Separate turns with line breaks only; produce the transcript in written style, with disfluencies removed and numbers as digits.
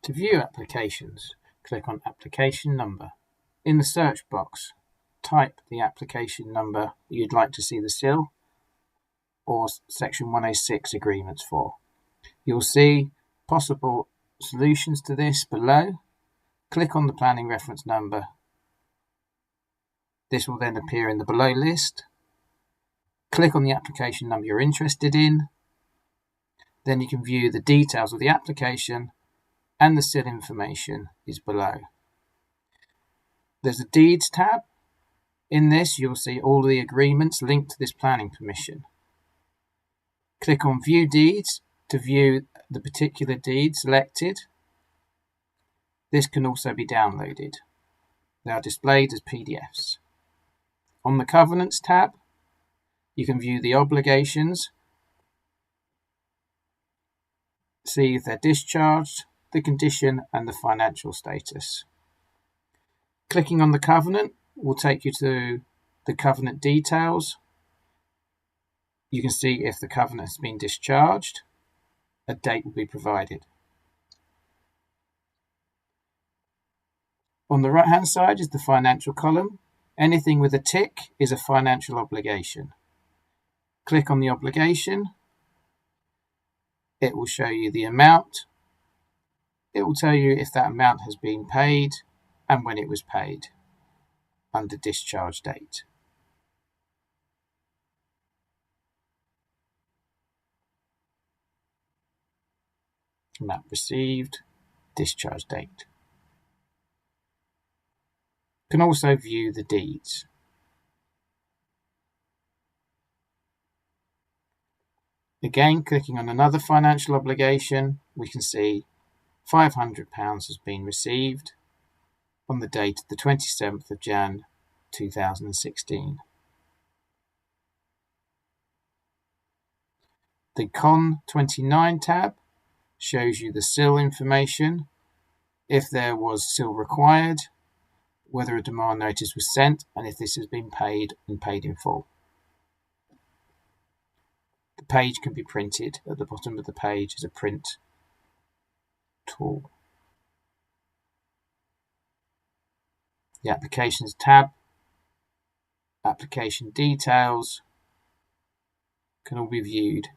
To view applications, click on Application Number. In the search box, type the application number you'd like to see the CIL or Section 106 agreements for. You'll see possible solutions to this below. Click on the planning reference number. This will then appear in the below list. Click on the application number you're interested in. Then you can view the details of the application, and the CIL information is below. There's a Deeds tab. In this, you'll see all the agreements linked to this planning permission. Click on View Deeds to view the particular deed selected. This can also be downloaded. They are displayed as PDFs. On the Covenants tab, you can view the obligations, see if they're discharged, the condition, and the financial status. Clicking on the covenant will take you to the covenant details. You can see if the covenant has been discharged. A date will be provided. On the right-hand side is the financial column. Anything with a tick is a financial obligation. Click on the obligation. It will show you the amount. It will tell you if that amount has been paid and when it was paid under discharge date. Amount received, discharge date. You can also view the deeds. Again, clicking on another financial obligation, we can see £500 has been received on the date of the 27th of Jan 2016. The Con 29 tab shows you the CIL information, if there was CIL required, whether a demand notice was sent, and if this has been paid and paid in full. The page can be printed. At the bottom of the page is a print tool. The Applications tab, Application Details, can all be viewed